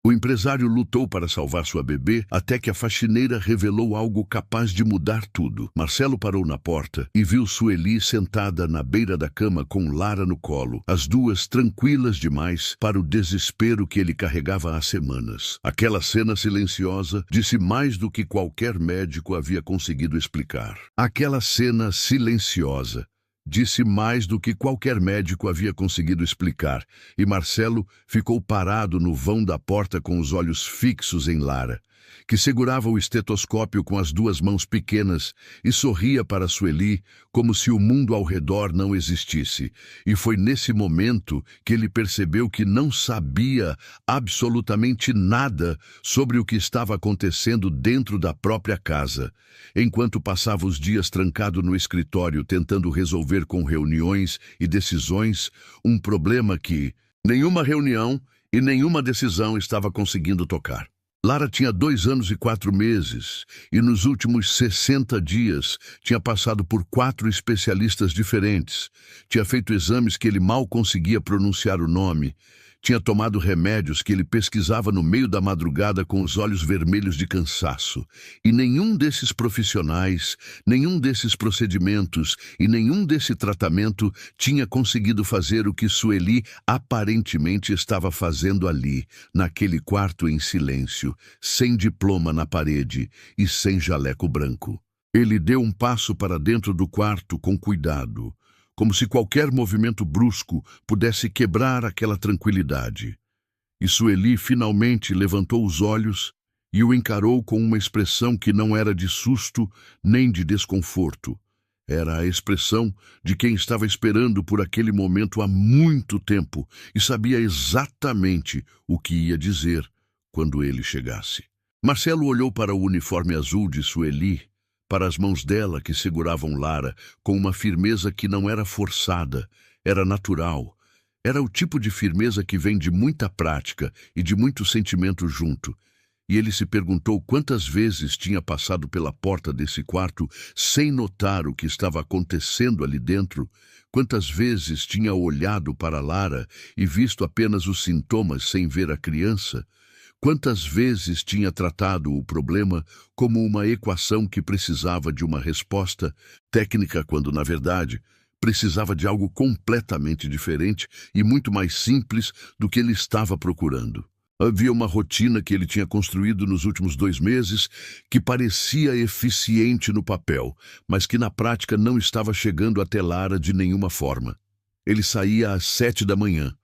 O empresário lutou para salvar sua bebê até que a faxineira revelou algo capaz de mudar tudo. Marcelo parou na porta e viu Sueli sentada na beira da cama com Lara no colo, as duas tranquilas demais para o desespero que ele carregava há semanas. Aquela cena silenciosa disse mais do que qualquer médico havia conseguido explicar. Aquela cena silenciosa disse mais do que qualquer médico havia conseguido explicar, e Marcelo ficou parado no vão da porta com os olhos fixos em Lara, que segurava o estetoscópio com as duas mãos pequenas e sorria para Sueli como se o mundo ao redor não existisse. E foi nesse momento que ele percebeu que não sabia absolutamente nada sobre o que estava acontecendo dentro da própria casa. Enquanto passava os dias trancado no escritório tentando resolver com reuniões e decisões um problema que nenhuma reunião e nenhuma decisão estava conseguindo tocar. Lara tinha 2 anos e 4 meses e nos últimos 60 dias tinha passado por 4 especialistas diferentes, tinha feito exames que ele mal conseguia pronunciar o nome, tinha tomado remédios que ele pesquisava no meio da madrugada com os olhos vermelhos de cansaço. E nenhum desses profissionais, nenhum desses procedimentos e nenhum desse tratamento tinha conseguido fazer o que Sueli aparentemente estava fazendo ali, naquele quarto em silêncio, sem diploma na parede e sem jaleco branco. Ele deu um passo para dentro do quarto com cuidado, como se qualquer movimento brusco pudesse quebrar aquela tranquilidade. E Sueli finalmente levantou os olhos e o encarou com uma expressão que não era de susto nem de desconforto. Era a expressão de quem estava esperando por aquele momento há muito tempo e sabia exatamente o que ia dizer quando ele chegasse. Marcelo olhou para o uniforme azul de Sueli, para as mãos dela que seguravam Lara com uma firmeza que não era forçada, era natural. Era o tipo de firmeza que vem de muita prática e de muito sentimento junto. E ele se perguntou quantas vezes tinha passado pela porta desse quarto sem notar o que estava acontecendo ali dentro, quantas vezes tinha olhado para Lara e visto apenas os sintomas sem ver a criança. Quantas vezes tinha tratado o problema como uma equação que precisava de uma resposta técnica quando, na verdade, precisava de algo completamente diferente e muito mais simples do que ele estava procurando. Havia uma rotina que ele tinha construído nos últimos 2 meses que parecia eficiente no papel, mas que na prática não estava chegando até Lara de nenhuma forma. Ele saía às 7 da manhã.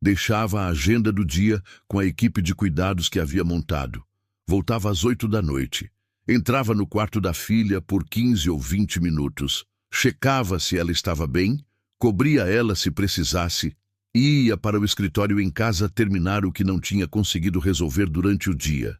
Deixava a agenda do dia com a equipe de cuidados que havia montado. Voltava às 8 da noite. Entrava no quarto da filha por 15 ou 20 minutos. Checava se ela estava bem, cobria ela se precisasse e ia para o escritório em casa terminar o que não tinha conseguido resolver durante o dia.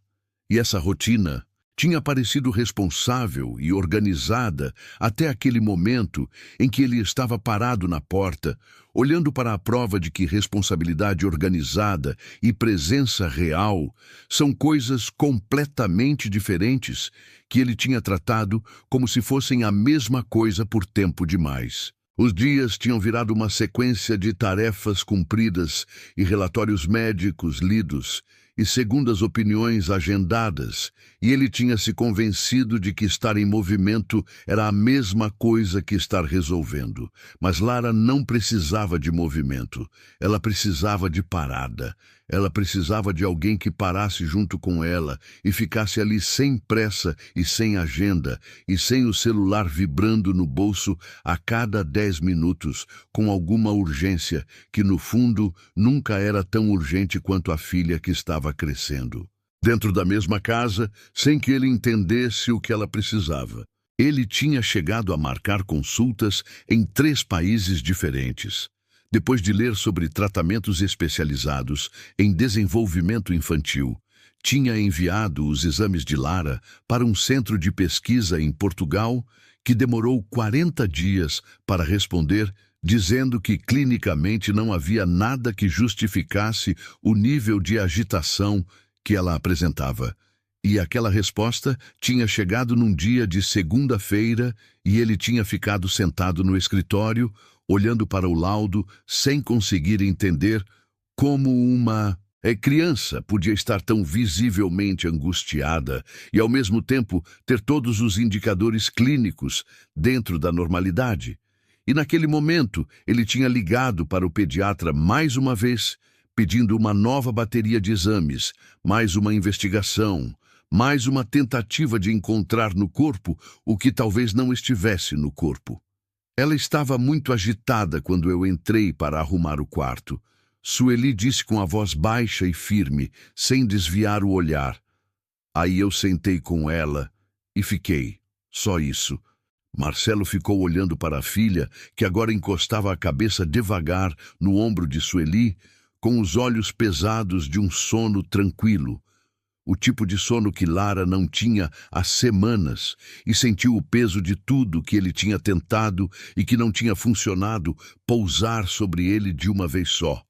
E essa rotina tinha parecido responsável e organizada até aquele momento em que ele estava parado na porta, olhando para a prova de que responsabilidade organizada e presença real são coisas completamente diferentes que ele tinha tratado como se fossem a mesma coisa por tempo demais. Os dias tinham virado uma sequência de tarefas cumpridas e relatórios médicos lidos, e segundas opiniões agendadas, e ele tinha se convencido de que estar em movimento era a mesma coisa que estar resolvendo. Mas Lara não precisava de movimento, ela precisava de parada. Ela precisava de alguém que parasse junto com ela e ficasse ali sem pressa e sem agenda, e sem o celular vibrando no bolso a cada 10 minutos, com alguma urgência que, no fundo, nunca era tão urgente quanto a filha que estava crescendo. Dentro da mesma casa, sem que ele entendesse o que ela precisava. Ele tinha chegado a marcar consultas em 3 países diferentes. Depois de ler sobre tratamentos especializados em desenvolvimento infantil, tinha enviado os exames de Lara para um centro de pesquisa em Portugal que demorou 40 dias para responder, dizendo que clinicamente não havia nada que justificasse o nível de agitação que ela apresentava. E aquela resposta tinha chegado num dia de segunda-feira e ele tinha ficado sentado no escritório, olhando para o laudo sem conseguir entender como uma Criança podia estar tão visivelmente angustiada e, ao mesmo tempo, ter todos os indicadores clínicos dentro da normalidade. E naquele momento, ele tinha ligado para o pediatra mais uma vez, pedindo uma nova bateria de exames, mais uma investigação, mais uma tentativa de encontrar no corpo o que talvez não estivesse no corpo. Ela estava muito agitada quando eu entrei para arrumar o quarto. Sueli disse com a voz baixa e firme, sem desviar o olhar. Aí eu sentei com ela e fiquei. Só isso. Marcelo ficou olhando para a filha, que agora encostava a cabeça devagar no ombro de Sueli, com os olhos pesados de um sono tranquilo. O tipo de sono que Lara não tinha há semanas, e sentiu o peso de tudo que ele tinha tentado e que não tinha funcionado pousar sobre ele de uma vez só.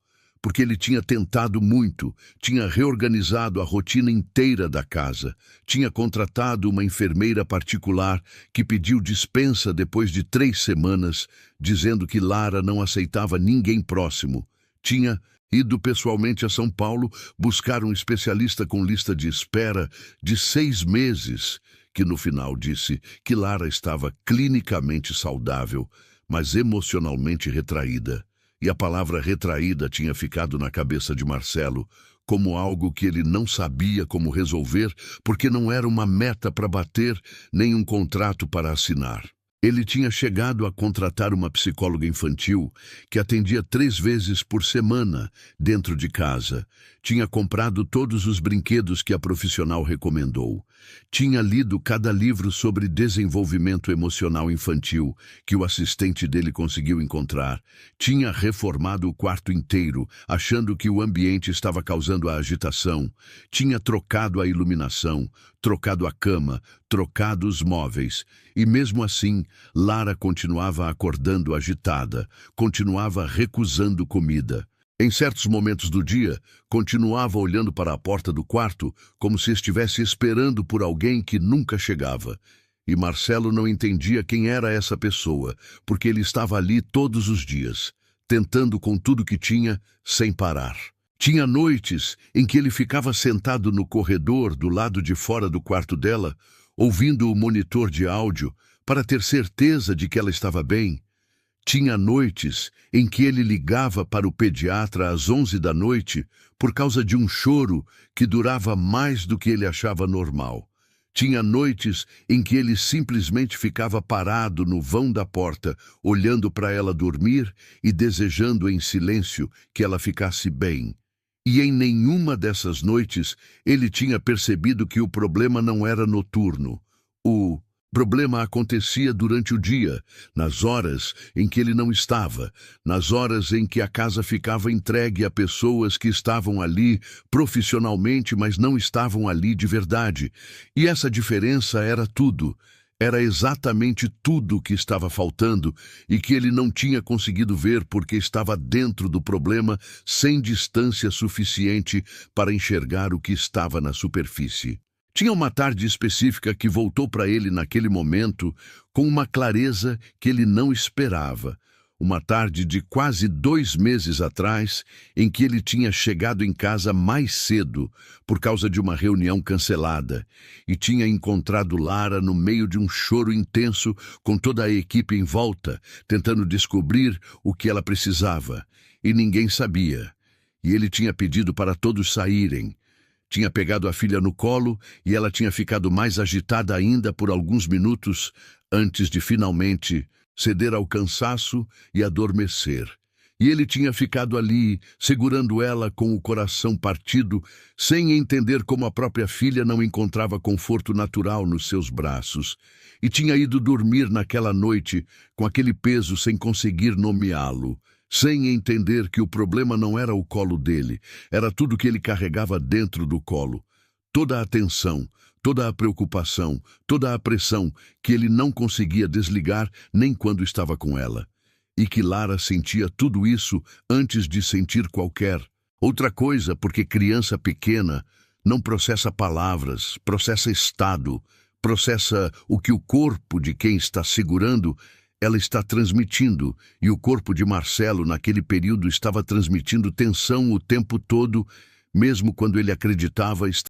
Porque ele tinha tentado muito, tinha reorganizado a rotina inteira da casa, tinha contratado uma enfermeira particular que pediu dispensa depois de 3 semanas, dizendo que Lara não aceitava ninguém próximo. Tinha ido pessoalmente a São Paulo buscar um especialista com lista de espera de 6 meses, que no final disse que Lara estava clinicamente saudável, mas emocionalmente retraída. E a palavra retraída tinha ficado na cabeça de Marcelo como algo que ele não sabia como resolver, porque não era uma meta para bater, nem um contrato para assinar. Ele tinha chegado a contratar uma psicóloga infantil que atendia 3 vezes por semana dentro de casa. Tinha comprado todos os brinquedos que a profissional recomendou. Tinha lido cada livro sobre desenvolvimento emocional infantil que o assistente dele conseguiu encontrar. Tinha reformado o quarto inteiro, achando que o ambiente estava causando a agitação. Tinha trocado a iluminação, trocado a cama, trocado os móveis. E mesmo assim, Lara continuava acordando agitada, continuava recusando comida. Em certos momentos do dia, continuava olhando para a porta do quarto como se estivesse esperando por alguém que nunca chegava. E Marcelo não entendia quem era essa pessoa, porque ele estava ali todos os dias, tentando com tudo que tinha, sem parar. Tinha noites em que ele ficava sentado no corredor do lado de fora do quarto dela, ouvindo o monitor de áudio para ter certeza de que ela estava bem. Tinha noites em que ele ligava para o pediatra às 11 da noite por causa de um choro que durava mais do que ele achava normal. Tinha noites em que ele simplesmente ficava parado no vão da porta, olhando para ela dormir e desejando em silêncio que ela ficasse bem. E em nenhuma dessas noites ele tinha percebido que o problema não era noturno. O problema acontecia durante o dia, nas horas em que ele não estava, nas horas em que a casa ficava entregue a pessoas que estavam ali profissionalmente, mas não estavam ali de verdade. E essa diferença era tudo. Era exatamente tudo o que estava faltando e que ele não tinha conseguido ver porque estava dentro do problema sem distância suficiente para enxergar o que estava na superfície. Tinha uma tarde específica que voltou para ele naquele momento com uma clareza que ele não esperava. Uma tarde de quase 2 meses atrás, em que ele tinha chegado em casa mais cedo por causa de uma reunião cancelada e tinha encontrado Lara no meio de um choro intenso com toda a equipe em volta, tentando descobrir o que ela precisava. E ninguém sabia. E ele tinha pedido para todos saírem. Tinha pegado a filha no colo e ela tinha ficado mais agitada ainda por alguns minutos antes de finalmente ceder ao cansaço e adormecer. E ele tinha ficado ali, segurando ela com o coração partido, sem entender como a própria filha não encontrava conforto natural nos seus braços. E tinha ido dormir naquela noite com aquele peso sem conseguir nomeá-lo. Sem entender que o problema não era o colo dele, era tudo que ele carregava dentro do colo. Toda a atenção, toda a preocupação, toda a pressão que ele não conseguia desligar nem quando estava com ela. E que Lara sentia tudo isso antes de sentir qualquer outra coisa, porque criança pequena não processa palavras, processa estado, processa o que o corpo de quem está segurando ela está transmitindo, e o corpo de Marcelo naquele período estava transmitindo tensão o tempo todo, mesmo quando ele acreditava estar